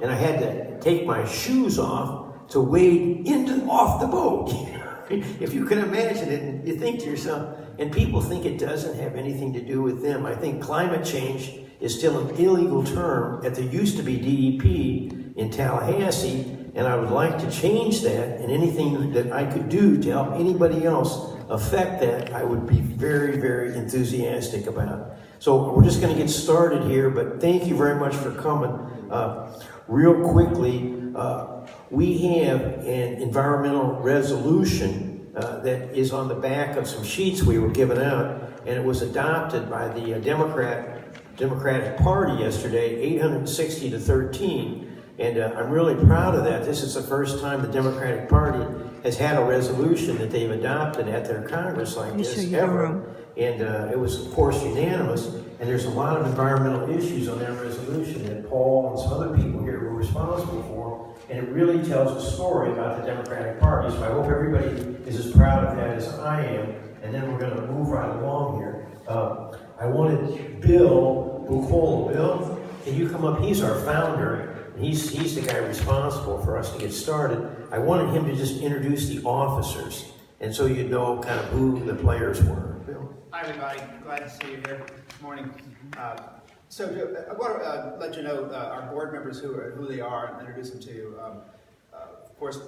and I had to take my shoes off to wade off the boat. If you can imagine it, and you think to yourself, and people think it doesn't have anything to do with them. I think climate change is still an illegal term that there used to be DEP in Tallahassee, and I would like to change that, and anything that I could do to help anybody else affect that, I would be very, very enthusiastic about. So we're just going to get started here, but thank you very much for coming. Real quickly, we have an environmental resolution that is on the back of some sheets we were given out, and it was adopted by the Democratic Party yesterday, 860 to 13. And I'm really proud of that. This is the first time the Democratic Party has had a resolution that they've adopted at their Congress like this ever. And it was, of course, unanimous. And there's a lot of environmental issues on that resolution that Paul and some other people here were responsible for. And it really tells a story about the Democratic Party. So I hope everybody is as proud of that as I am. And then we're going to move right along here. I wanted Bill Bucola. Bill, can you come up? He's our founder. He's the guy responsible for us to get started. I wanted him to just introduce the officers, and so you'd know kind of who the players were. Bill? Hi, everybody. Glad to see you here this morning. So I want to let you know our board members who they are and introduce them to you. Of course,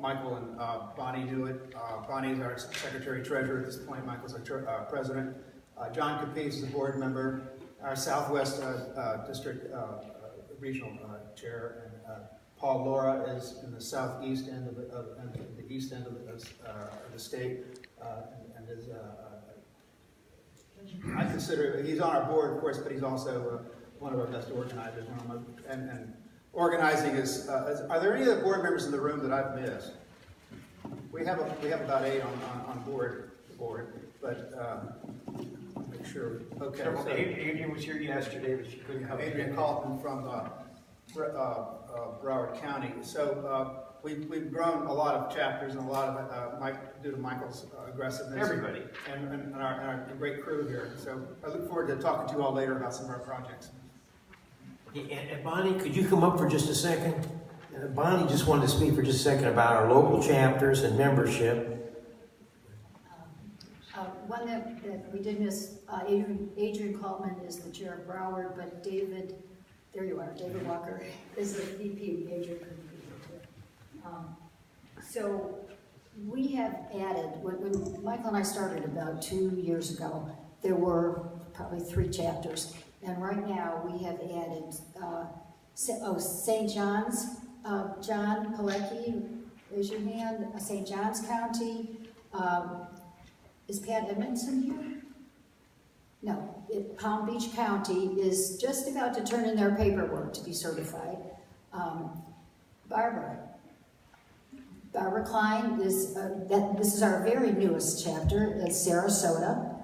Michael and Bonnie do it. Bonnie is our secretary-treasurer at this point. Michael's our president. John Capiz is a board member. Our Southwest District Regional Chair, and Paul Laura is in the southeast end of the east end of the state, and is I consider he's on our board, of course, but he's also one of our best organizers. And organizing is. Are there any of the board members in the room that I've missed? We have about 8 on board, but. Make sure. Okay. So, Adrian was here yesterday, but she couldn't come. Adrian Kaufman from Broward County. So we've grown a lot of chapters and a lot of due to Michael's aggressiveness. Everybody. And our great crew here. So I look forward to talking to you all later about some of our projects. And Bonnie, could you come up for just a second? Bonnie just wanted to speak for just a second about our local chapters and membership. One that we did miss, Adrian Kaufman is the chair of Broward, but David, there you are, David Walker is the VP. Adrian couldn't be here too. So we have added, when Michael and I started about 2 years ago, there were probably 3 chapters. And right now we have added, St. John's, John Pilecki, raise your hand, St. John's County. Is Pat Edmondson here? No, Palm Beach County is just about to turn in their paperwork to be certified. Barbara Klein is, this is our very newest chapter, it's Sarasota.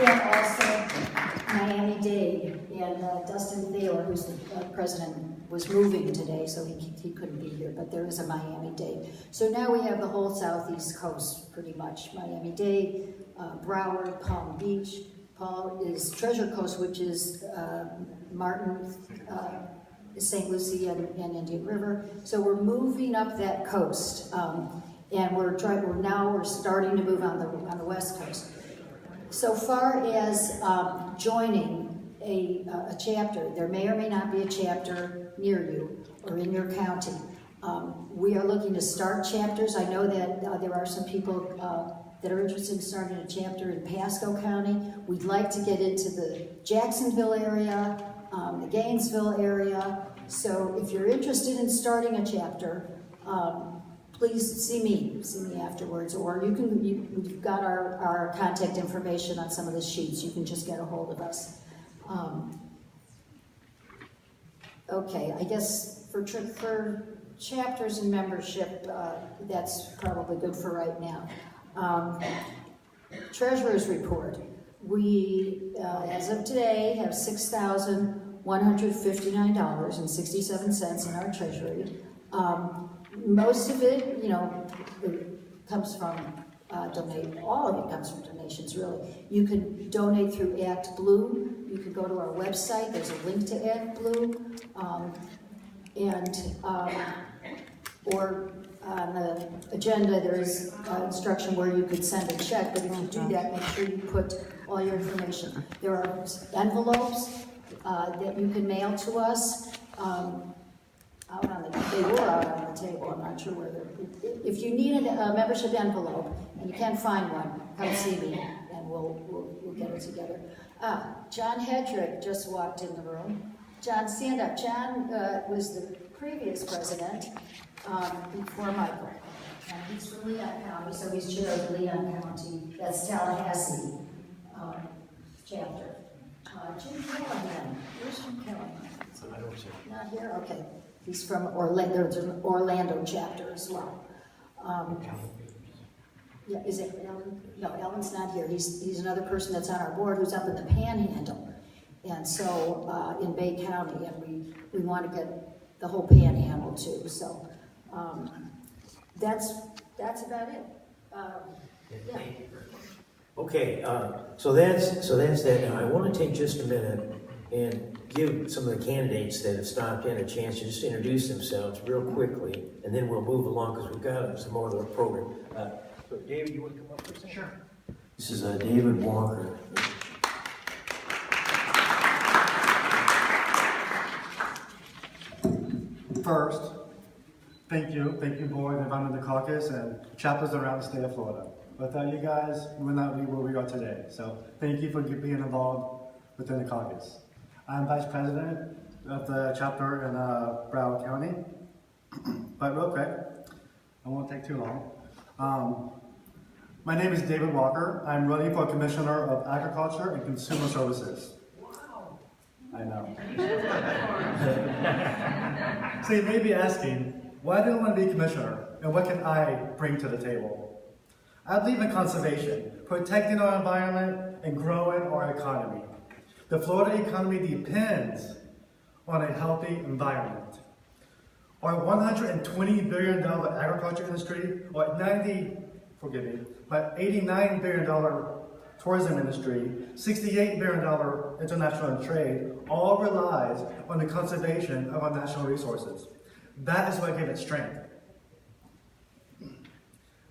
And also Miami-Dade, and Dustin Thaler, who's the president, was moving today, so he couldn't be here, but there is a Miami-Dade. So now we have the whole southeast coast, pretty much. Miami-Dade, Broward, Palm Beach. Paul is Treasure Coast, which is Martin, St. Lucie, and Indian River. So we're moving up that coast, and we're starting to move on the west coast. So far as joining a chapter, there may or may not be a chapter near you or in your county. We are looking to start chapters. I know that there are some people that are interested in starting a chapter in Pasco County. We'd like to get into the Jacksonville area, the Gainesville area. So if you're interested in starting a chapter, please see me afterwards, or we've got our contact information on some of the sheets. You can just get a hold of us. Okay, I guess for chapters and membership, that's probably good for right now. Treasurer's report. We, as of today, have $6,159.67 in our treasury. Most of it, it comes from donate. All of it comes from donations, really. You can donate through Act Blue. You can go to our website. There's a link to Act Blue. Or on the agenda, there's instruction where you could send a check, but if you do that, make sure you put all your information. There are envelopes that you can mail to us. They were out on the table. I'm not sure where they're. If you need a membership envelope and you can't find one, come see me and we'll get it together. John Hedrick just walked in the room. John, stand up. John was the previous president before Michael. And he's from Leon County, so he's chair of the Leon County, that's Tallahassee chapter. Jim Callahan, where's Jim Callahan? I don't see. Not here, okay. He's from Orlando, there's an Orlando chapter as well. Yeah, is it Ellen? No, Ellen's not here. He's another person that's on our board who's up in the Panhandle. And so, in Bay County, and we want to get the whole Panhandle too. So, that's about it. Yeah. Okay, so that's that. Now I want to take just a minute and give some of the candidates that have stopped in a chance to just introduce themselves real quickly, and then we'll move along because we've got some more of the program. So David, you want to come up first? Sure. This is David Walker. First, thank you, board, the Environmental Caucus, and chapters around the state of Florida. Without you guys, we would not be where we are today. So thank you for being involved within the caucus. I'm vice president of the chapter in Broward County. But real quick, I won't take too long. My name is David Walker. I'm running for Commissioner of Agriculture and Consumer Services. Wow. I know. So you may be asking, why do I want to be commissioner, and what can I bring to the table? I believe in conservation, protecting our environment and growing our economy. The Florida economy depends on a healthy environment. Our $120 billion agriculture industry, or $89 billion tourism industry, $68 billion international trade, all relies on the conservation of our natural resources. That is what gives it strength.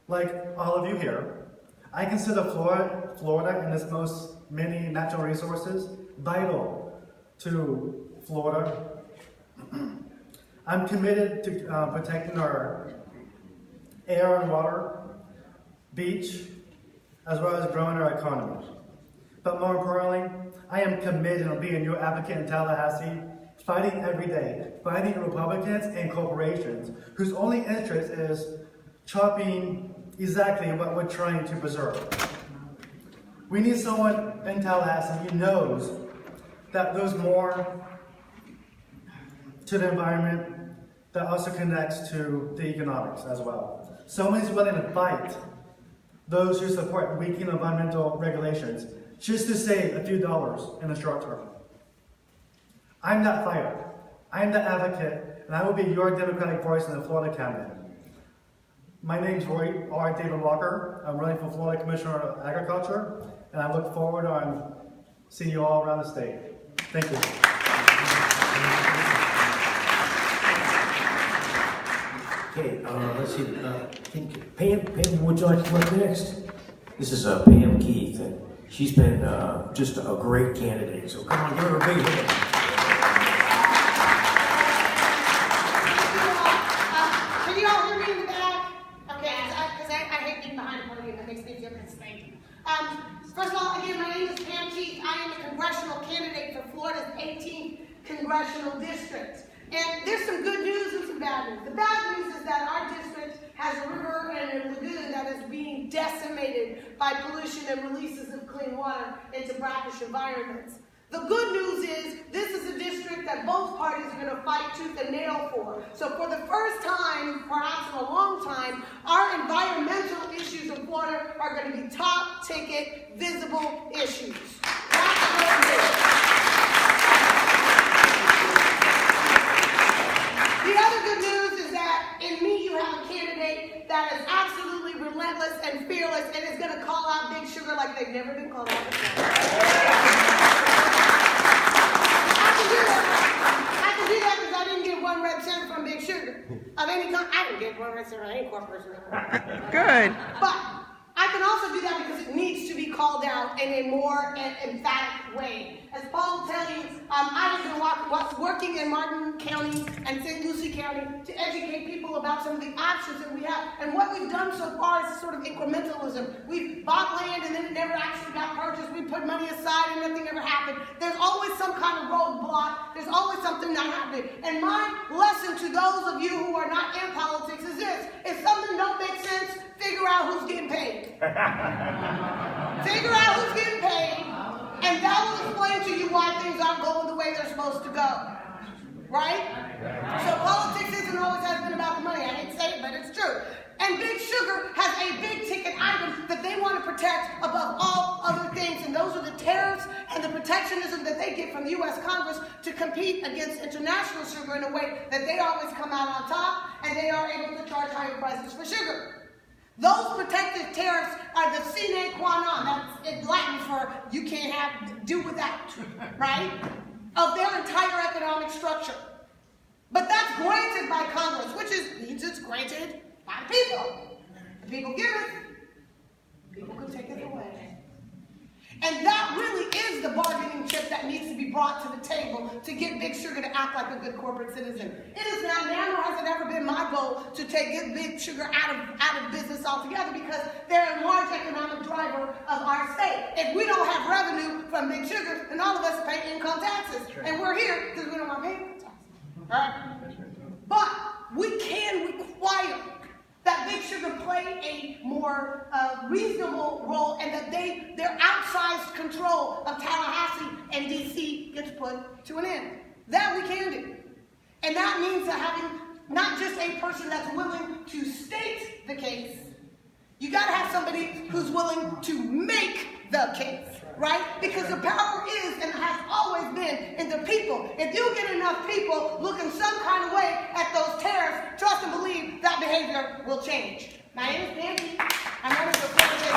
Like all of you here, I consider Florida and its many natural resources vital to Florida. I'm committed to protecting our air and water, beach, as well as growing our economy. But more importantly, I am committed on being your advocate in Tallahassee, fighting every day, fighting Republicans and corporations whose only interest is chopping exactly what we're trying to preserve. We need someone in Tallahassee who knows that there's more to the environment that also connects to the economics as well. Someone who's willing to fight those who support weakening environmental regulations just to save a few dollars in the short term. I'm that fighter. I'm the advocate, and I will be your Democratic voice in the Florida cabinet. My name's Roy R. David Walker. I'm running for Florida Commissioner of Agriculture, and I look forward to seeing you all around the state. Thank you. Okay, let's see. Pam, would you like to come up next? This is Pam Keith, and she's been just a great candidate. So come on, give her a big hand. Can you all hear me in the back? Okay, because I hate being behind the podium. That makes me feel thank you. First of all, again, my name is Pam Keith. I am a congressional candidate for Florida's 18th congressional district. And there's some good news and some bad news. The bad news is that our district has a river and a lagoon that is being decimated by pollution and releases of clean water into brackish environments. The good news is this is a district that both parties are going to fight tooth and nail for. So for the first time, perhaps in a long time, our environmental issues in Florida are going to be top ticket, visible issues. That's good news. The other good news is that in me you have a candidate that is absolutely relentless and fearless they've never been called out before. I can do that because I didn't get 1 red cent from Big Sugar. Of any kind, I didn't get 1 red cent from any corporation. Good. But I can also do that because it needs to be called out in a more emphatic way. As Paul will tell you, I've been working in Martin County and St. Lucie County to educate people about some of the options that we have. And what we've done so far is sort of incrementalism. We've bought land and then it never actually got purchased. We put money aside and nothing ever happened. There's always some kind of roadblock. There's always something not happening. And my lesson to those of you who are not in politics is this: if something don't make sense, figure out who's getting paid. Figure out who's getting paid, and that will explain to you why things aren't going the way they're supposed to go. Right? So politics isn't always has been about the money. I hate to say it, but it's true. And Big Sugar has a big ticket item that they want to protect above all other things, and those are the tariffs and the protectionism that they get from the U.S. Congress to compete against international sugar in a way that they always come out on top, and they are able to charge higher prices for sugar. Those protective tariffs are the sine qua non, that's in Latin for you can't do without, right? Of their entire economic structure. But that's granted by Congress, which means it's granted by the people. The people give it, people can take it away. And that really is the bargaining chip that needs to be brought to the table to get Big Sugar to act like a good corporate citizen. It is not now, nor has it ever been my goal to get Big Sugar out of business altogether, because they're a large economic driver of our state. If we don't have revenue from Big Sugar, then all of us pay income taxes. And we're here because we don't want to pay income taxes. Right? But we can require that Big Sugar play a more reasonable role, and that their outsized control of Tallahassee and D.C. gets put to an end. That we can do. And that means that having not just a person that's willing to state the case, you got to have somebody who's willing to make the case. Right? Because the power is and has always been in the people. If you get enough people looking some kind of way at those tariffs, trust and believe that behavior will change. My name is Nancy. I'm running for president.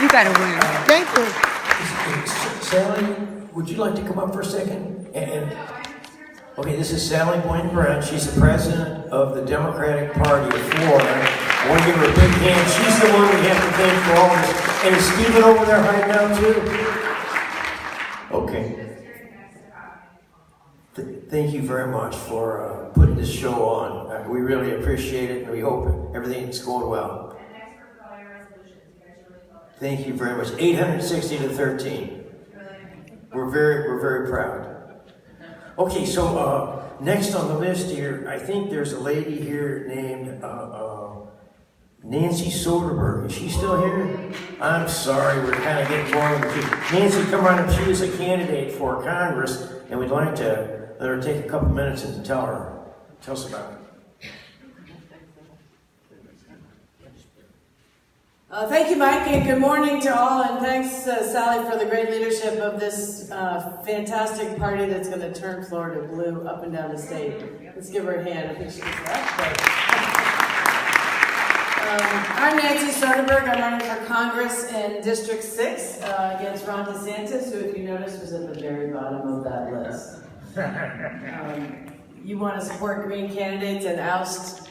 You got to win. Thank you. Sally, would you like to come up for a second? Okay, this is Sally Boyne-Brown. She's the president of the Democratic Party of Florida. I want to give her a big hand. She's the one we have to thank for all this. And is Stephen over there hiding out too? Okay. Thank you very much for putting this show on. We really appreciate it, and we hope everything's going well. Thank you very much. 860 to 13. We're very proud. Okay, so next on the list here, I think there's a lady here named Nancy Soderberg. Is she still here? I'm sorry, we're kind of getting boring. Nancy, come on up. She is a candidate for Congress, and we'd like to let her take a couple minutes and tell us about it. Thank you, Mike, and good morning to all, and thanks, Sally, for the great leadership of this fantastic party that's going to turn Florida blue up and down the state. Let's give her a hand. I think she gets that. I'm Nancy Soderberg. I'm running for Congress in District 6 against Ron DeSantis, who, if you notice, was at the very bottom of that list. You want to support green candidates and oust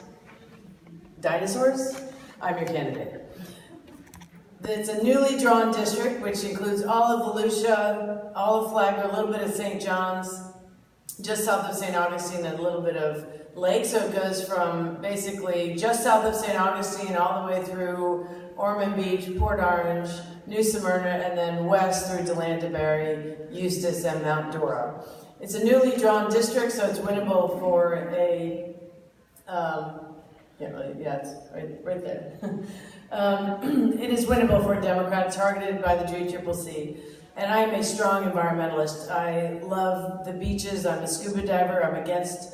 dinosaurs? I'm your candidate. It's a newly drawn district, which includes all of Volusia, all of Flagler, a little bit of St. John's, just south of St. Augustine, and a little bit of Lake. So it goes from basically just south of St. Augustine all the way through Ormond Beach, Port Orange, New Smyrna, and then west through DeLand, Barry, Eustis, and Mount Dora. It's a newly drawn district, so it's winnable for a it's right there. It is winnable for a Democrat targeted by the JCCC. And I am a strong environmentalist. I love the beaches. I'm a scuba diver. I'm against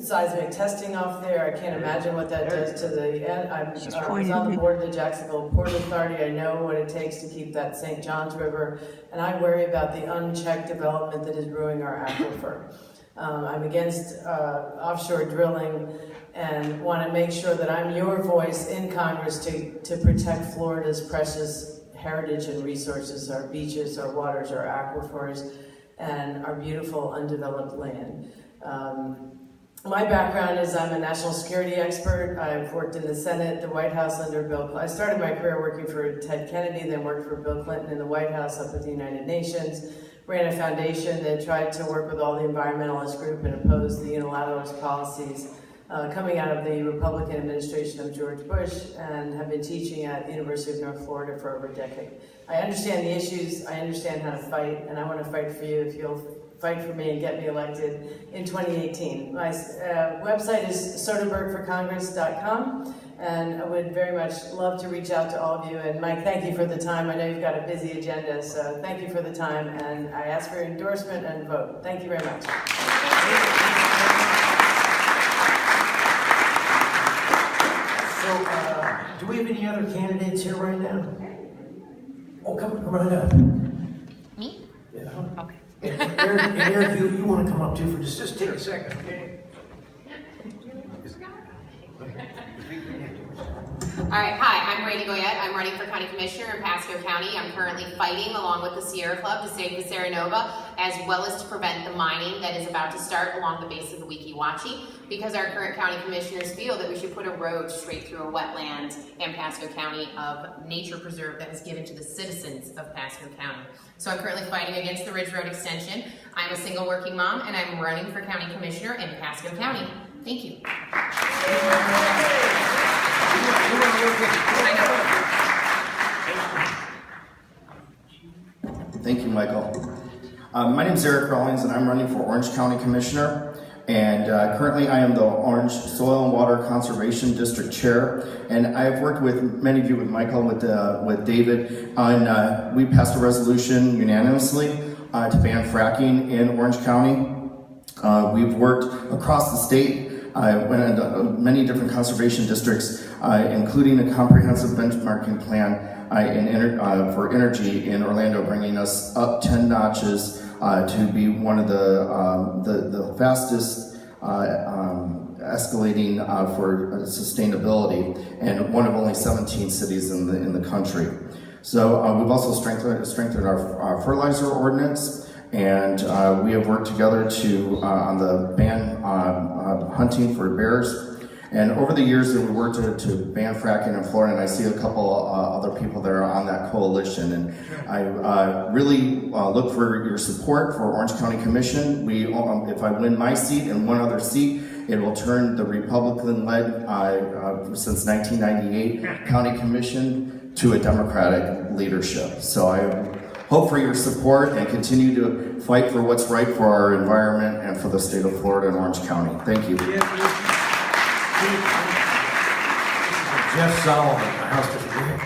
seismic testing off there. I can't imagine what that does to the end. I was on the board of the Jacksonville Port Authority. I know what it takes to keep that St. Johns River. And I worry about the unchecked development that is ruining our aquifer. I'm against offshore drilling. and want to make sure that I'm your voice in Congress to protect Florida's precious heritage and resources, our beaches, our waters, our aquifers, and our beautiful undeveloped land. My background is I'm a national security expert. I've worked in the Senate, the White House under Bill Clinton. I started my career working for Ted Kennedy, then worked for Bill Clinton in the White House up at the United Nations. Ran a foundation that tried to work with all the environmentalist group and oppose the unilateralist policies coming out of the Republican administration of George Bush, and have been teaching at the University of North Florida for over a decade. I understand the issues, I understand how to fight, and I want to fight for you if you'll fight for me and get me elected in 2018. My website is soderbergforcongress.com, and I would very much love to reach out to all of you. And Mike, thank you for the time. I know you've got a busy agenda, so thank you for the time, and I ask for your endorsement and vote. Thank you very much. So, do we have any other candidates here right now? Oh, come on up. Me? Yeah. Okay. And Eric, you want to come up too for just take a second, okay? All right, hi, I'm Brady Goyette. I'm running for County Commissioner in Pasco County. I'm currently fighting along with the Sierra Club to save the Sierra Nova, as well as to prevent the mining that is about to start along the base of the Weeki Wachee, because our current county commissioners feel that we should put a road straight through a wetland in Pasco County of nature preserve that was given to the citizens of Pasco County. So I'm currently fighting against the Ridge Road extension. I'm a single working mom, and I'm running for County Commissioner in Pasco County. Thank you. Thank you, Michael. My name is Eric Rawlings, and I'm running for Orange County Commissioner. And currently I am the Orange Soil and Water Conservation District Chair. And I've worked with many of you, with Michael, with David, on, we passed a resolution unanimously to ban fracking in Orange County. We've worked across the state. I went into many different conservation districts, including a comprehensive benchmarking plan for energy in Orlando, bringing us up 10 notches to be one of the fastest escalating for sustainability, and one of only 17 cities in the country. So we've also strengthened our fertilizer ordinance. And we have worked together on the ban hunting for bears. And over the years that we worked to ban fracking in Florida, and I see a couple other people that are on that coalition. And I really look for your support for Orange County Commission. If I win my seat and one other seat, it will turn the Republican-led, since 1998, County Commission to a Democratic leadership. So I hope for your support and continue to fight for what's right for our environment and for the state of Florida and Orange County. Thank you. Jeff Solomon, House District.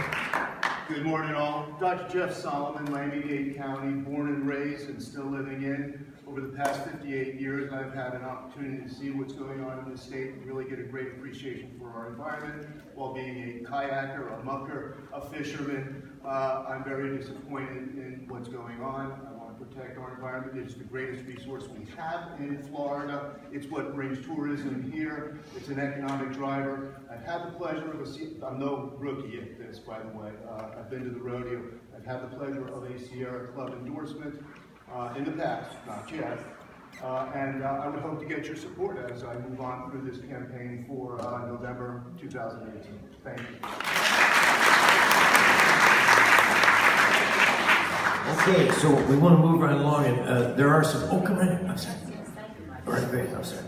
Good morning, all. Dr. Jeff Solomon, Miami-Dade County, born and raised and still living in. Over the past 58 years, I've had an opportunity to see what's going on in the state and really get a great appreciation for our environment while being a kayaker, a mucker, a fisherman. I'm very disappointed in what's going on. I want to protect our environment. It's the greatest resource we have in Florida. It's what brings tourism here. It's an economic driver. I've had the pleasure of I'm no rookie at this, by the way. I've been to the rodeo. I've had the pleasure of a Sierra Club endorsement in the past, not yet. And I would hope to get your support as I move on through this campaign for November 2018. Thank you. Okay, so we want to move right along, and there are some. Oh, come on in. I'm sorry. All right, great. I'm sorry.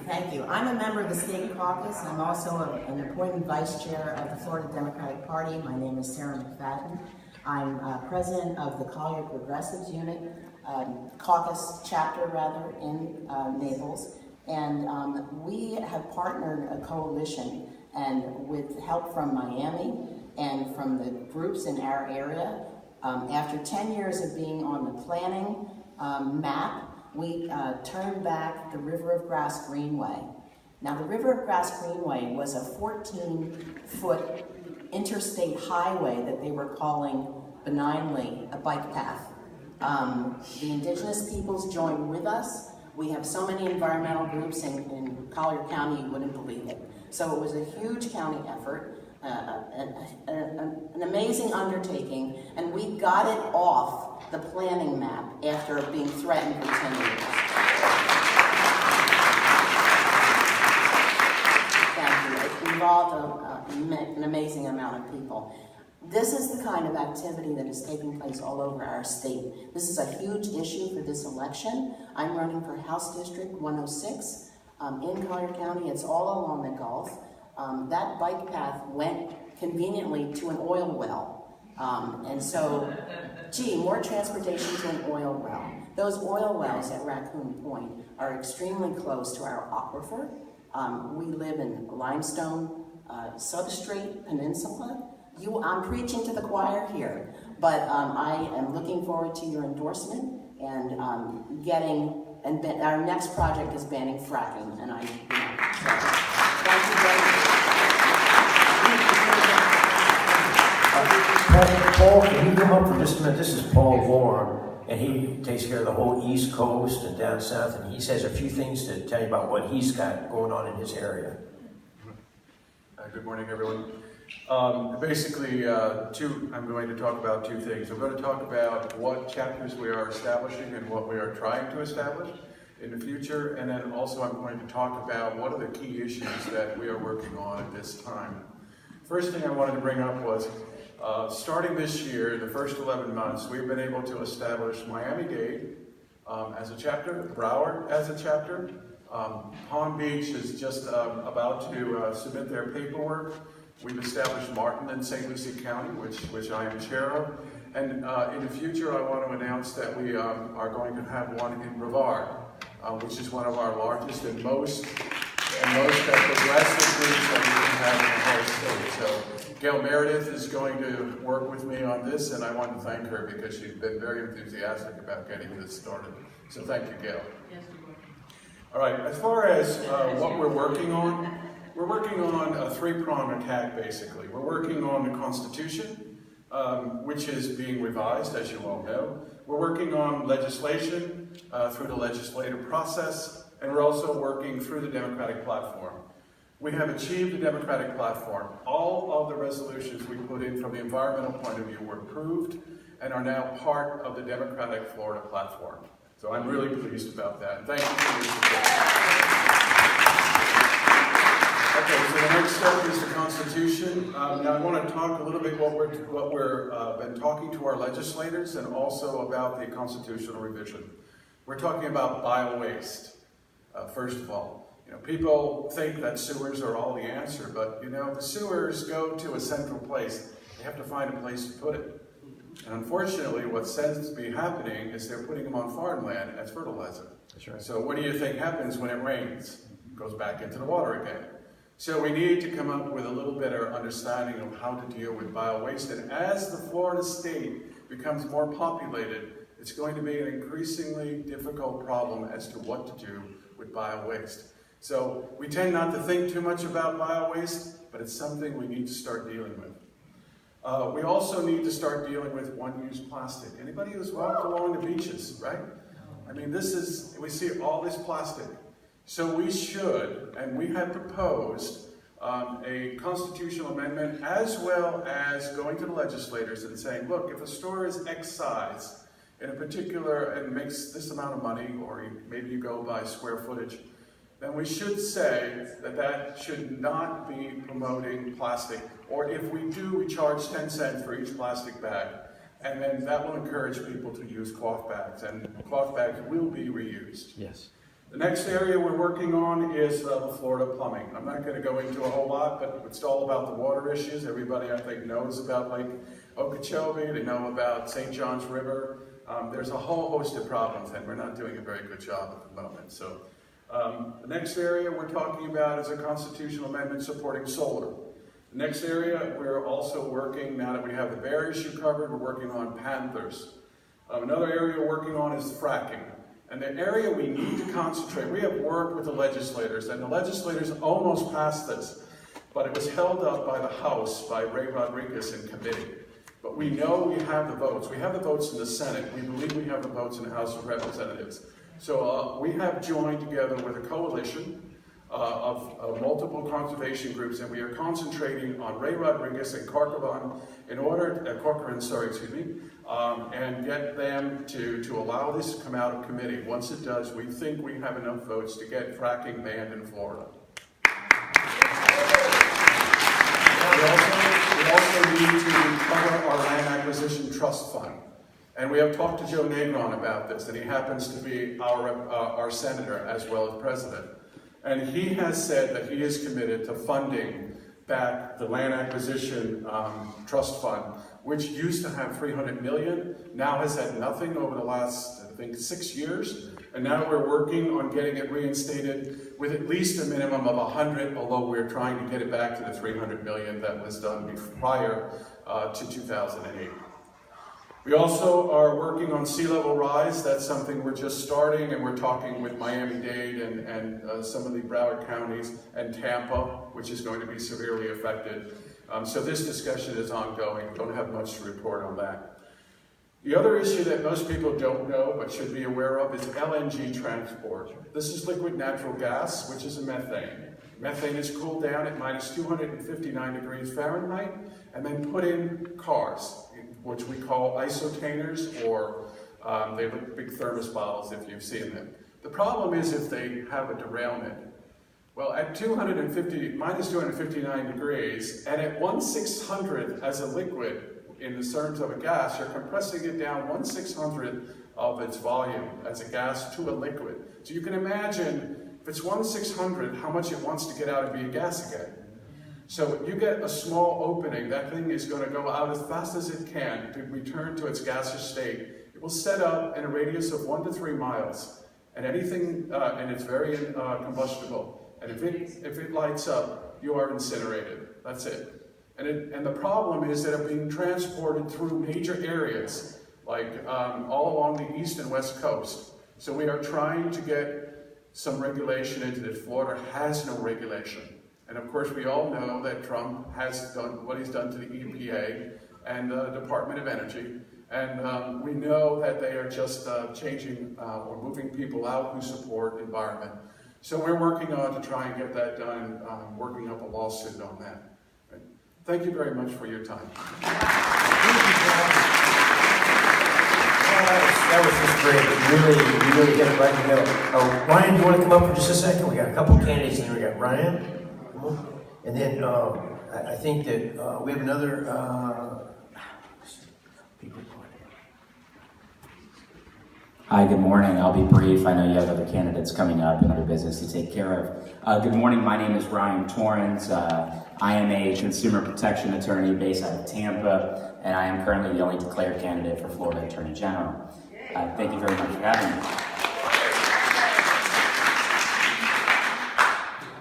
Thank you. I'm a member of the State Caucus. I'm also an appointed vice chair of the Florida Democratic Party. My name is Sarah McFadden. I'm president of the Collier Progressives Unit, caucus chapter rather, in Naples. And we have partnered a coalition, and with help from Miami and from the groups in our area, after 10 years of being on the planning map, we turned back the River of Grass Greenway. Now, the River of Grass Greenway was a 14-foot interstate highway that they were calling benignly a bike path. The indigenous peoples joined with us. We have so many environmental groups in Collier County, you wouldn't believe it. So it was a huge county effort, an amazing undertaking, and we got it off the planning map after being threatened for 10 years. Thank you. It involved an amazing amount of people. This is the kind of activity that is taking place all over our state. This is a huge issue for this election. I'm running for House District 106 in Collier County. It's all along the Gulf. That bike path went conveniently to an oil well. And so, gee, more transportation to an oil well. Those oil wells at Raccoon Point are extremely close to our aquifer. We live in limestone substrate peninsula. I'm preaching to the choir here, but I am looking forward to your endorsement and our next project is banning fracking, and thank you very much. Paul, can you come up for just a minute? This is Paul Warren, and he takes care of the whole East Coast and down south, and he says a few things to tell you about what he's got going on in his area. Good morning, everyone. Basically, I'm going to talk about two things. I'm going to talk about what chapters we are establishing and what we are trying to establish in the future, and then also I'm going to talk about what are the key issues that we are working on at this time. First thing I wanted to bring up was, starting this year, the first 11 months, we've been able to establish Miami-Dade as a chapter, Broward as a chapter. Palm Beach is just about to submit their paperwork. We've established Martin and St. Lucie County, which I am chair of. And in the future, I want to announce that we are going to have one in Brevard, which is one of our largest and most progressive groups that we can have in the whole state. So Gail Meredith is going to work with me on this, and I want to thank her because she's been very enthusiastic about getting this started. So thank you, Gail. Yes, all right, as far as what we're working on a three-pronged attack, basically. We're working on the Constitution, which is being revised, as you all know. We're working on legislation through the legislative process, and we're also working through the Democratic platform. We have achieved the Democratic platform. All of the resolutions we put in from the environmental point of view were approved and are now part of the Democratic Florida platform. So I'm really pleased about that. Thank you for your support. Okay, so the next step is the Constitution. Now I want to talk a little bit what we're been talking to our legislators and also about the constitutional revision. We're talking about bio-waste. First of all, people think that sewers are all the answer, but the sewers go to a central place. They have to find a place to put it. And unfortunately, what seems to be happening is they're putting them on farmland as fertilizer. That's right. So what do you think happens when it rains? It goes back into the water again. So we need to come up with a little better understanding of how to deal with bio-waste. And as the Florida state becomes more populated, it's going to be an increasingly difficult problem as to what to do with bio-waste. So we tend not to think too much about bio-waste, but it's something we need to start dealing with. We also need to start dealing with one-use plastic. Anybody who's walked along the beaches, right? I mean, we see all this plastic. So we should, and we have proposed a constitutional amendment as well as going to the legislators and saying, look, if a store is X size in a particular and makes this amount of money, or maybe you go by square footage, then we should say that that should not be promoting plastic. Or if we do, we charge 10 cents for each plastic bag. And then that will encourage people to use cloth bags, and cloth bags will be reused. Yes. The next area we're working on is the Florida plumbing. I'm not going to go into a whole lot, but it's all about the water issues. Everybody, I think, knows about Lake Okeechobee. They know about St. John's River. There's a whole host of problems, and we're not doing a very good job at the moment. So the next area we're talking about is a constitutional amendment supporting solar. The next area we're also working, now that we have the bear issue covered, we're working on panthers. Another area we're working on is fracking. And the area we need to concentrate, we have worked with the legislators, and the legislators almost passed this, but it was held up by the House, by Ray Rodriguez in committee. But we know we have the votes. We have the votes in the Senate. We believe we have the votes in the House of Representatives. So we have joined together with a coalition of multiple conservation groups, and we are concentrating on Ray Rodriguez and Corcoran in order, and get them to allow this to come out of committee. Once it does, we think we have enough votes to get fracking banned in Florida. We also need to recover our land acquisition trust fund. And we have talked to Joe Negron about this, and he happens to be our senator as well as president. And he has said that he is committed to funding back the land acquisition trust fund, which used to have $300 million, now has had nothing over the last, I think, 6 years. And now we're working on getting it reinstated with at least a minimum of 100, although we're trying to get it back to the $300 million that was done prior to 2008. We also are working on sea level rise. That's something we're just starting, and we're talking with Miami-Dade and some of the Broward counties and Tampa, which is going to be severely affected. So this discussion is ongoing. Don't have much to report on that. The other issue that most people don't know but should be aware of is LNG transport. This is liquid natural gas, which is a methane. Methane is cooled down at minus 259 degrees Fahrenheit and then put in cars, which we call isotainers, or they look big thermos bottles if you've seen them. The problem is if they have a derailment. Well, at minus 259 degrees, and at 1/600th as a liquid, in the terms of a gas, you're compressing it down 1/600th of its volume as a gas to a liquid. So you can imagine, if it's 1/600th, how much it wants to get out and be a gas again. So you get a small opening, that thing is going to go out as fast as it can to return to its gaseous state. It will set up in a radius of 1 to 3 miles, and anything, and it's very combustible. And if it lights up, you are incinerated. That's it. And the problem is that it's being transported through major areas, like all along the east and west coast. So we are trying to get some regulation into this. Florida has no regulation. And of course, we all know that Trump has done what he's done to the EPA and the Department of Energy. And we know that they are just changing or moving people out who support environment. So we're working on to try and get that done, working up a lawsuit on that. Thank you very much for your time. That was just great. You really hit it right in the middle. Ryan, do you want to come up for just a second? We got a couple candidates in here. We got Ryan. And then I think that we have another people. Hi, good morning. I'll be brief. I know you have other candidates coming up and other business to take care of. Good morning. My name is Ryan Torrance. I am a consumer protection attorney based out of Tampa, and I am currently the only declared candidate for Florida Attorney General. Thank you very much for having me.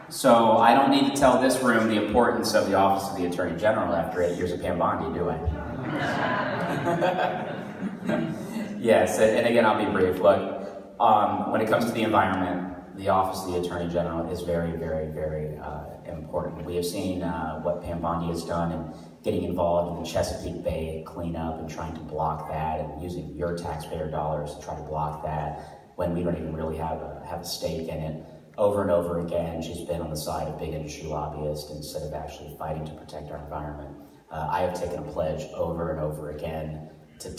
So I don't need to tell this room the importance of the Office of the Attorney General after 8 years of Pam Bondi, do I? Yes, and again, I'll be brief. Look, when it comes to the environment, the Office of the Attorney General is very, very, very important. We have seen what Pam Bondi has done in getting involved in the Chesapeake Bay cleanup and trying to block that, and using your taxpayer dollars to try to block that when we don't even really have a stake in it. Over and over again, she's been on the side of big industry lobbyists instead of actually fighting to protect our environment. I have taken a pledge over and over again to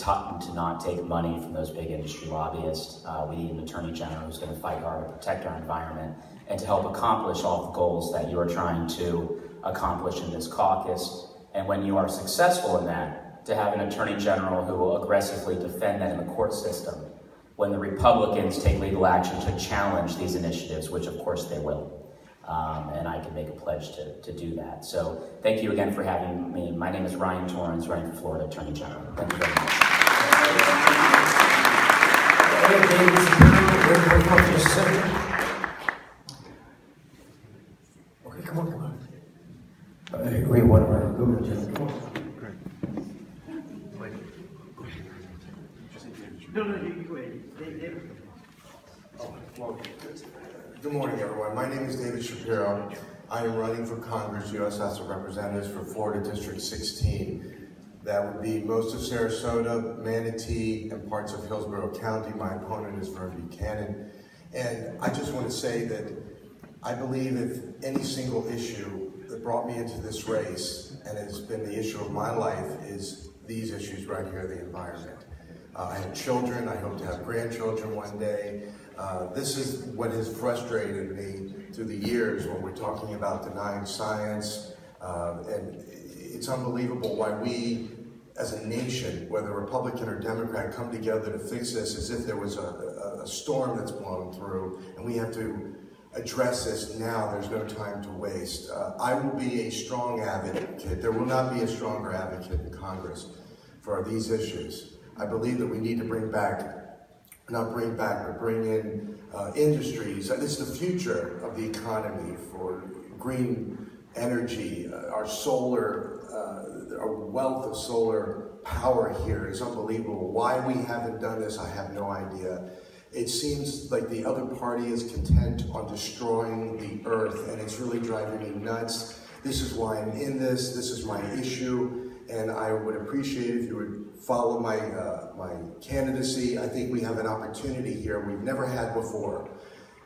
not take money from those big industry lobbyists. We need an Attorney General who's going to fight hard to protect our environment and to help accomplish all the goals that you are trying to accomplish in this caucus. And when you are successful in that, to have an Attorney General who will aggressively defend that in the court system when the Republicans take legal action to challenge these initiatives, which of course they will. And I can make a pledge to do that. So thank you again for having me. My name is Ryan Torrance, running for Florida Attorney General. Thank you very much. Okay, come on. We want to go to Jim. Come on. No, you go ahead. David. Well, good morning, everyone. My name is David Shapiro. I am running for Congress, U.S. House of Representatives for Florida District 16. That would be most of Sarasota, Manatee, and parts of Hillsborough County. My opponent is Vern Buchanan. And I just want to say that I believe if any single issue that brought me into this race, and has been the issue of my life, is these issues right here, the environment. I have children, I hope to have grandchildren one day. This is what has frustrated me through the years when we're talking about denying science, and it's unbelievable why we, as a nation, whether Republican or Democrat, come together to fix this as if there was a storm that's blown through, and we have to address this now. There's no time to waste. I will be a strong advocate. There will not be a stronger advocate in Congress for these issues. I believe that we need to bring in industries. It's the future of the economy for green energy. Our solar, our wealth of solar power here is unbelievable. Why we haven't done this, I have no idea. It seems like the other party is content on destroying the earth, and it's really driving me nuts. This is why I'm in this. This is my issue, and I would appreciate if you would follow my candidacy. I think we have an opportunity here we've never had before.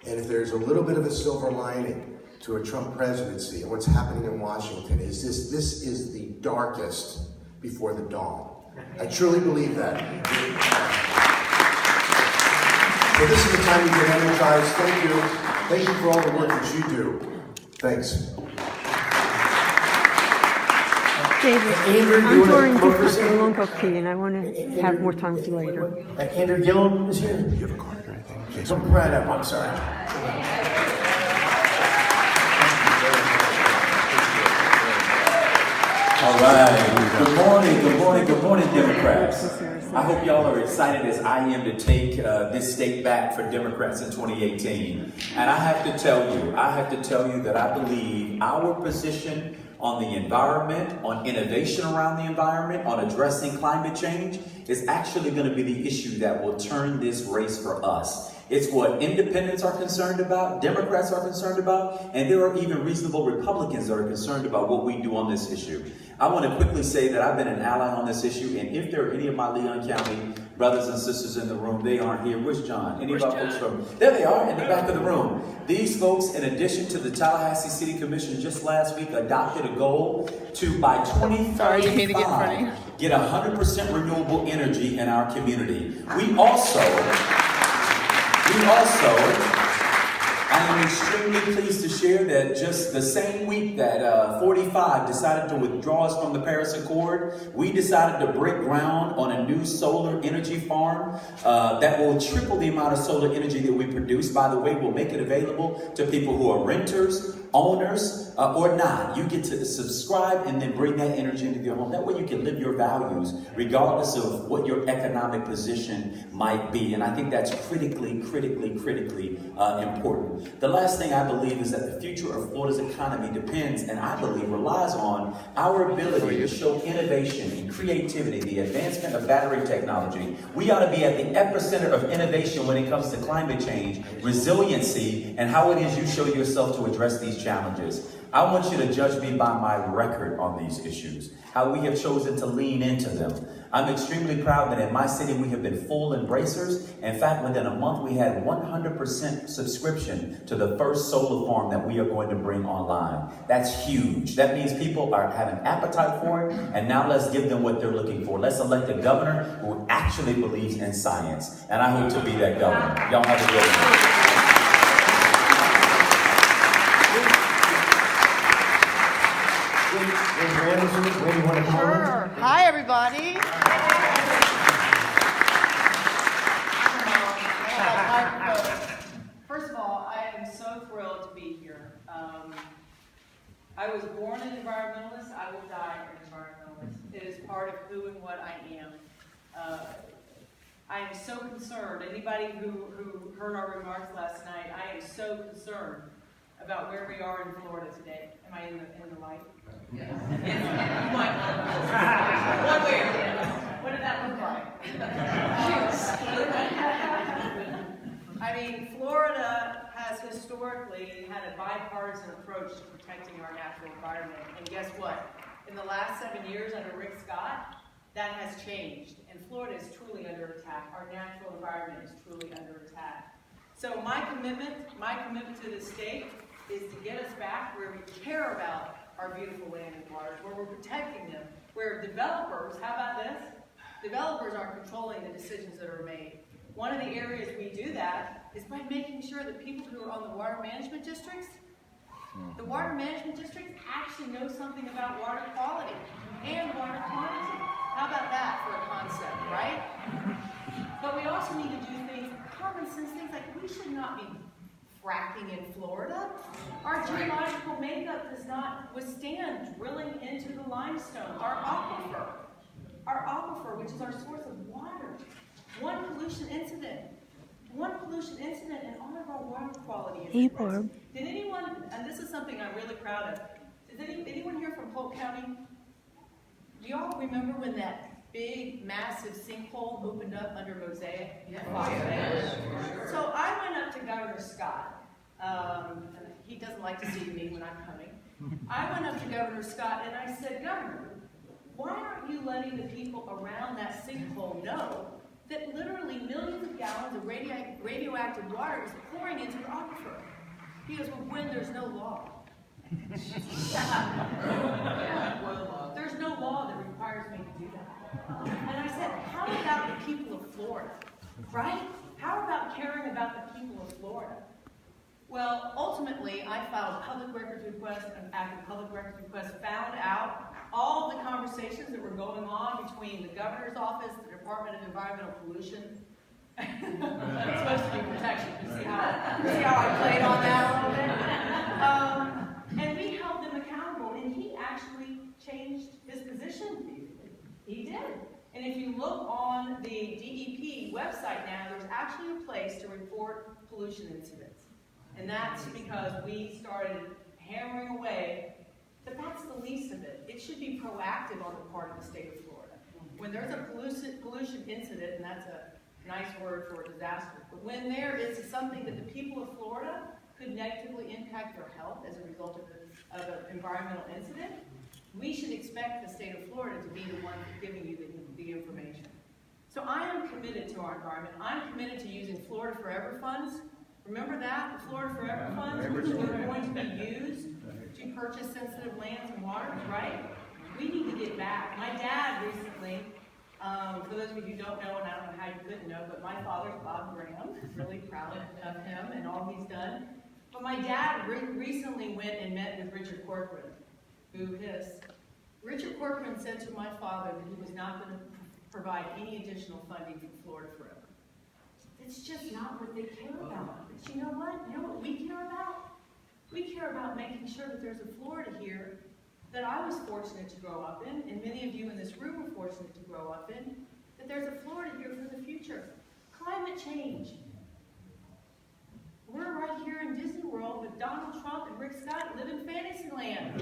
And if there's a little bit of a silver lining to a Trump presidency and what's happening in Washington, is this is the darkest before the dawn. I truly believe that. So this is the time to get energized. Thank you. Thank you for all the work that you do. Thanks. David, Andrew, I'm touring different a long cup of tea, and I want to have more time for later. Andrew Gillum is here. You have a card or anything? Okay, so right up. I'm sorry. All right. Good morning, Democrats. I hope y'all are excited as I am to take this state back for Democrats in 2018. And I have to tell you that I believe our position on the environment, on innovation around the environment, on addressing climate change is actually going to be the issue that will turn this race for us. It's what independents are concerned about, Democrats are concerned about, and there are even reasonable Republicans that are concerned about what we do on this issue. I want to quickly say that I've been an ally on this issue, and if there are any of my Leon County brothers and sisters in the room, they aren't here. Where's John? Any of our folks from? There they are, in the back of the room. These folks, in addition to the Tallahassee City Commission just last week, adopted a goal to, by 2035, get 100% renewable energy in our community. We also, I am extremely pleased to share that just the same week that 45 decided to withdraw us from the Paris Accord, we decided to break ground on a new solar energy farm that will triple the amount of solar energy that we produce. By the way, we'll make it available to people who are renters, owners, or not. You get to subscribe and then bring that energy into your home. That way you can live your values regardless of what your economic position might be. And I think that's critically important. The last thing I believe is that the future of Florida's economy depends, and I believe relies on, our ability to show innovation and creativity, the advancement of battery technology. We ought to be at the epicenter of innovation when it comes to climate change, resiliency, and how it is you show yourself to address these challenges. I want you to judge me by my record on these issues, how we have chosen to lean into them. I'm extremely proud that in my city we have been full embracers. In fact, within a month we had 100% subscription to the first solar farm that we are going to bring online. That's huge. That means people have an appetite for it, and now let's give them what they're looking for. Let's elect a governor who actually believes in science, and I hope to be that governor. Y'all have a good one. Sure. Hi, everybody. First of all, I am so thrilled to be here. I was born an environmentalist. I will die an environmentalist. It is part of who and what I am. I am so concerned. Anybody who heard our remarks last night, I am so concerned about where we are in Florida today. Am I in the light? Yes. One way or the other. What did that look like? I mean, Florida has historically had a bipartisan approach to protecting our natural environment. And guess what? In the last 7 years under Rick Scott, that has changed, and Florida is truly under attack. Our natural environment is truly under attack. So my commitment to the state is to get us back where we care about our beautiful land and waters, where we're protecting them, where developers, how about this? Developers are controlling the decisions that are made. One of the areas we do that is by making sure that people who are on the water management districts, the water management districts actually know something about water quality and water quantity. How about that for a concept, right? But we also need to do things, common sense things like we should not be fracking in Florida. Our geological makeup does not withstand drilling into the limestone. Our aquifer, which is our source of water. One pollution incident and all of our water quality is at risk. Did anyone, and this is something I'm really proud of, is anyone here from Polk County? Do y'all remember when that big, massive sinkhole opened up under Mosaic? So I went up to Governor Scott. He doesn't like to see me when I'm coming. I went up to Governor Scott and I said, Governor, why aren't you letting the people around that sinkhole know that literally millions of gallons of radioactive water is pouring into the aquifer? He goes, well, when there's no law. There's no law that requires me to do that. And I said, how about the people of Florida, right? How about caring about the people of Florida? Well, ultimately, I filed a public records request, and after public records request, found out all of the conversations that were going on between the governor's office, the Department of Environmental Pollution. It's supposed to be protection. You see how I played on that a little bit? And we held them accountable, and he actually changed his position. He did. And if you look on the DEP website now, there's actually a place to report pollution incidents. And that's because we started hammering away, but that's the least of it. It should be proactive on the part of the state of Florida. When there's a pollution incident, and that's a nice word for a disaster, but when there is something that the people of Florida could negatively impact their health as a result of an environmental incident, we should expect the state of Florida to be the one giving you the information. So I am committed to our environment. I'm committed to using Florida Forever funds. Remember that? The Florida Forever funds are going to be used to purchase sensitive lands and waters, right? We need to get back. My dad recently, for those of you who don't know, and I don't know how you couldn't know, but my father's Bob Graham. Really proud of him and all he's done. But my dad recently went and met with Richard Corcoran, who is. Richard Corcoran said to my father that he was not going to provide any additional funding for Florida Forever. It's just not what they care about. But you know what? You know what we care about? We care about making sure that there's a Florida here that I was fortunate to grow up in, and many of you in this room were fortunate to grow up in, that there's a Florida here for the future. Climate change. We're right here in Disney World with Donald Trump and Rick Scott live in Fantasyland.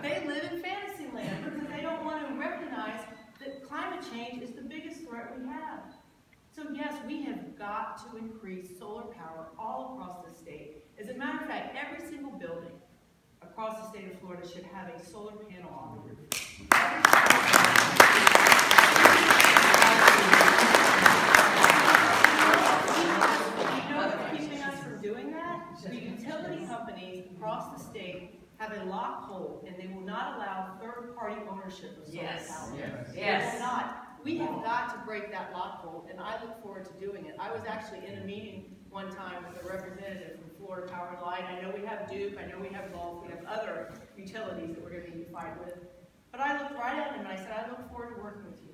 They live in Fantasyland because they don't want to recognize that climate change is the biggest threat we have. So yes, we have got to increase solar power all across the state. As a matter of fact, every single building across the state of Florida should have a solar panel on the roof. You know what's keeping us from doing that? The utility companies across the state have a lockhold, and they will not allow third-party ownership of solar power. They will not. We have got to break that lockhold, and I look forward to doing it. I was actually in a meeting one time with a representative from Florida Power and Light. I know we have Duke, I know we have Gulf, we have other utilities that we're going to be unified with. But I looked right at him and I said, I look forward to working with you.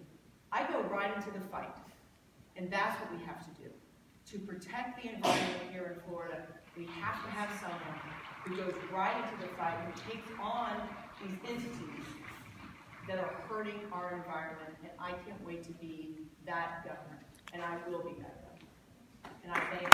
I go right into the fight, and that's what we have to do. To protect the environment here in Florida, we have to have someone who goes right into the fight, who takes on these entities that are hurting our environment, and I can't wait to be that governor, and I will be that governor. And I thank you.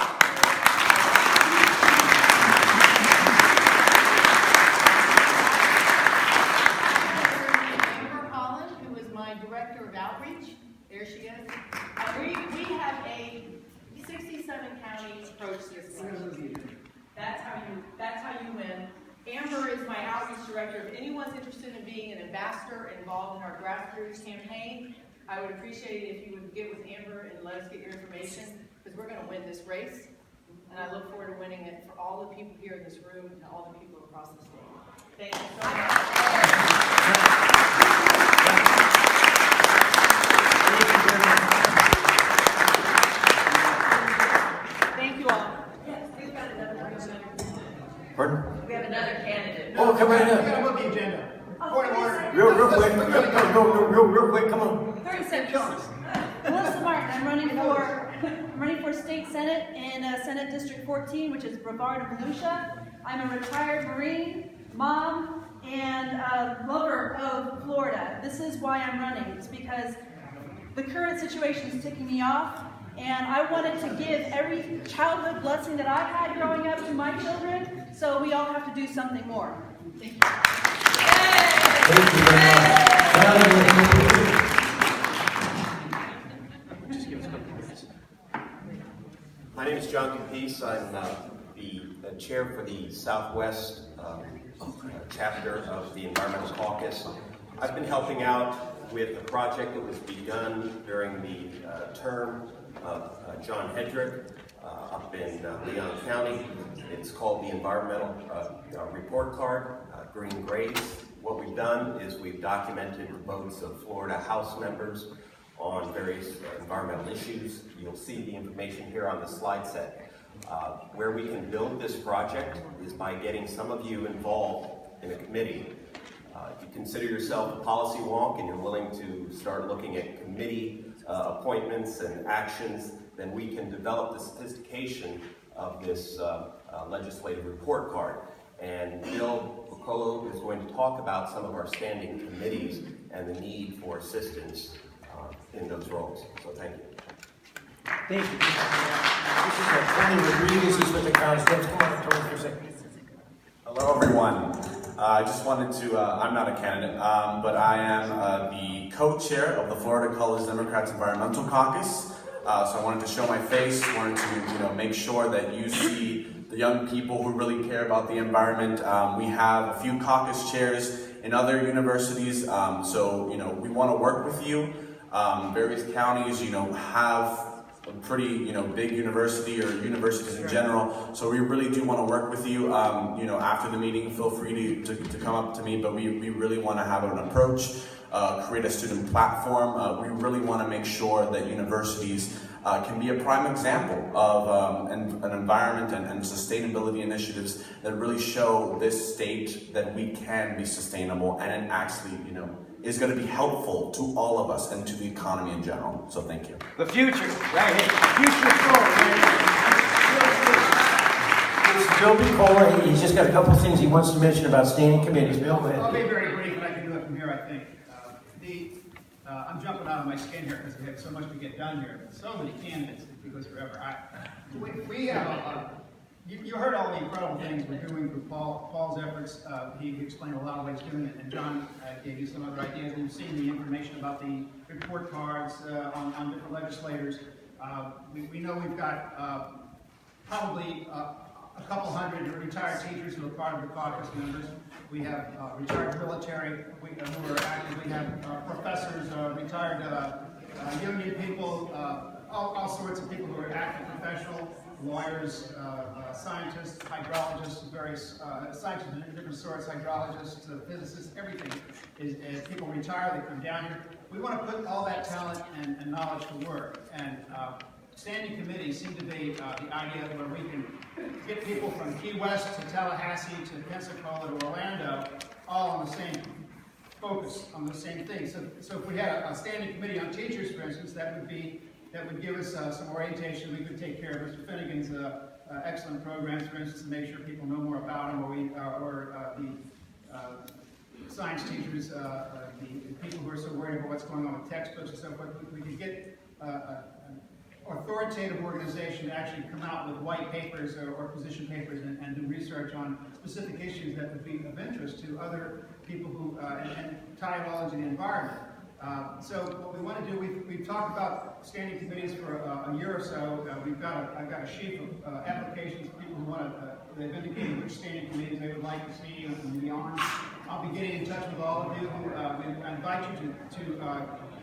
Amber Holland, who is my director of outreach, there she is. We have a 67 county approach to this election. That's how you win. Amber is my outreach director. If anyone's interested in being an ambassador involved in our grassroots campaign, I would appreciate it if you would get with Amber and let us get your information, because we're going to win this race. And I look forward to winning it for all the people here in this room and all the people across the state. Thank you so much. Thank you all. Yes, we've got another representative. Pardon? We have another candidate. Oh, come right up. We gotta move the agenda. Point of order. Real quick. Real quick. Come on. 30 seconds. Melissa Martin. I'm running for state senate in Senate District 14, which is Brevard and Volusia. I'm a retired Marine, mom, and lover of Florida. This is why I'm running. It's because the current situation is ticking me off, and I wanted to give every childhood blessing that I had growing up to my children, so we all have to do something more. Thank you. Thank you very much. My name is John Capice. I'm the chair for the Southwest chapter of the Environmental Caucus. I've been helping out with a project that was begun during the term of John Hedrick up in Leon County. It's called the Environmental Report Card, Green Grays. What we've done is we've documented the votes of Florida House members on various environmental issues. You'll see the information here on the slide set. Where we can build this project is by getting some of you involved in a committee. If you consider yourself a policy wonk and you're willing to start looking at committee appointments and actions, then we can develop the sophistication of this legislative report card. And Bill Piccolo is going to talk about some of our standing committees and the need for assistance in those roles. So thank you. Thank you. This is Tony Rodriguez. He's with the County. Come on, Tony, for a second. Hello, everyone. I just wanted to, I'm not a candidate, but I am the co-chair of the Florida College Democrats Environmental Caucus. So I wanted to show my face, wanted to make sure that you see the young people who really care about the environment. We have a few caucus chairs in other universities, so we want to work with you. Various counties, have a pretty, big university or universities in general. So we really do want to work with you. After the meeting, feel free to come up to me, but we really want to have an approach, create a student platform. We really want to make sure that universities can be a prime example of an environment and sustainability initiatives that really show this state that we can be sustainable and it actually, is going to be helpful to all of us and to the economy in general. So thank you. The future, right here. Future forward, right here. It's Bill Piccolo. He's just got a couple of things he wants to mention about standing committees. Bill, go ahead. I'll be very brief, and I can do it from here, I think. I'm jumping out of my skin here because we have so much to get done here. So many candidates, it goes forever. We have you heard all the incredible things we're doing through Paul's efforts. He explained a lot of what he's doing, and John gave you some other ideas. And you've seen the information about the report cards on different legislators. We know we've got probably a couple hundred retired teachers who are part of the caucus members. We have retired military who are active. We have professors, retired union people, all sorts of people who are active professional, lawyers, scientists, hydrologists, various scientists of different sorts, hydrologists, physicists, everything. As people retire, they come down here. We want to put all that talent and knowledge to work. And standing committees seem to be the idea where we can get people from Key West to Tallahassee to Pensacola to Orlando, all on the same focus, on the same thing. So if we had a standing committee on teachers, for instance, that would give us some orientation. We could take care of Mr. Finnegan's excellent programs, for instance, to make sure people know more about them, or the science teachers, the people who are so worried about what's going on with textbooks and so forth. We could get an authoritative organization to actually come out with white papers or position papers and do research on specific issues that would be of interest to other people who and tie it all into the environment. So what we want to do, we've talked about standing committees for a year or so. I've got a sheet of applications, people who want to they've indicated which standing committees they would like to see and be on. I'll be getting in touch with all of you. I invite you to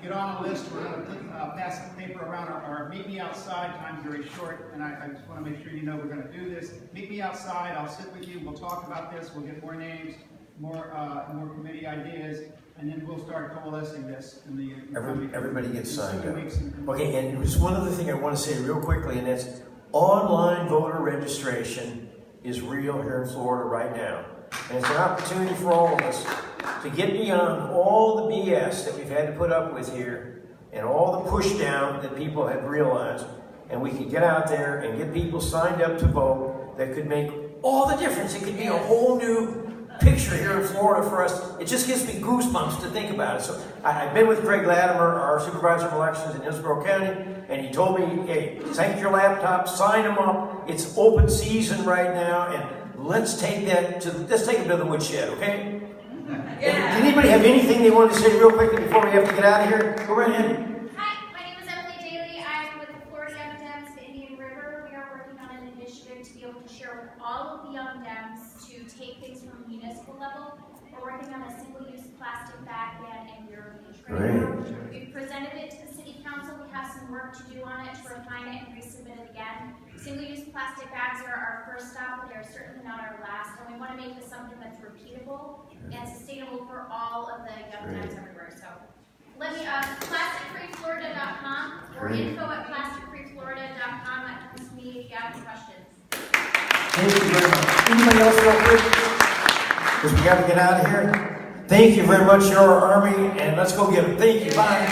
get on a list. We're going to pass the paper around our meet me outside. Time's very short, and I just want to make sure you know we're going to do this. Meet me outside. I'll sit with you. We'll talk about this. We'll get more names, more committee ideas, and then we'll start coalescing this. In the everybody gets signed up. Okay, and there's one other thing I want to say real quickly, and that's online voter registration is real here in Florida right now. And it's an opportunity for all of us to get beyond all the BS that we've had to put up with here and all the push down that people have realized. And we can get out there and get people signed up to vote that could make all the difference. It could be a whole new picture here in Florida for us. It just gives me goosebumps to think about it. So I've been with Craig Latimer, our supervisor of elections in Hillsborough County, and he told me, hey, take your laptop, sign them up. It's open season right now, and let's take them to the woodshed, okay? Yeah. Did anybody have anything they wanted to say real quickly before we have to get out of here? Go right ahead. Hi, my name is Emily Daly. I'm with the Florida Young Dems of the Indian River. We are working on an initiative to be able to share with all of the Young Dems to take things from a municipal level. We're working on a single-use plastic bag ban in your beach right now. We've presented it to the City Council. We have some work to do on it to refine it and resubmit it again. Single-use plastic bags are our first stop, but they're certainly not our last. And we want to make this something that's repeatable and sustainable for all of the Young Dems everywhere. So let me, plasticfreeflorida.com or info@plasticfreeflorida.com. That comes to me if you have any questions. Thank you very much. Anybody else real quick? Because we got to get out of here. Thank you very much, your Army, and let's go get them. Thank you. Bye.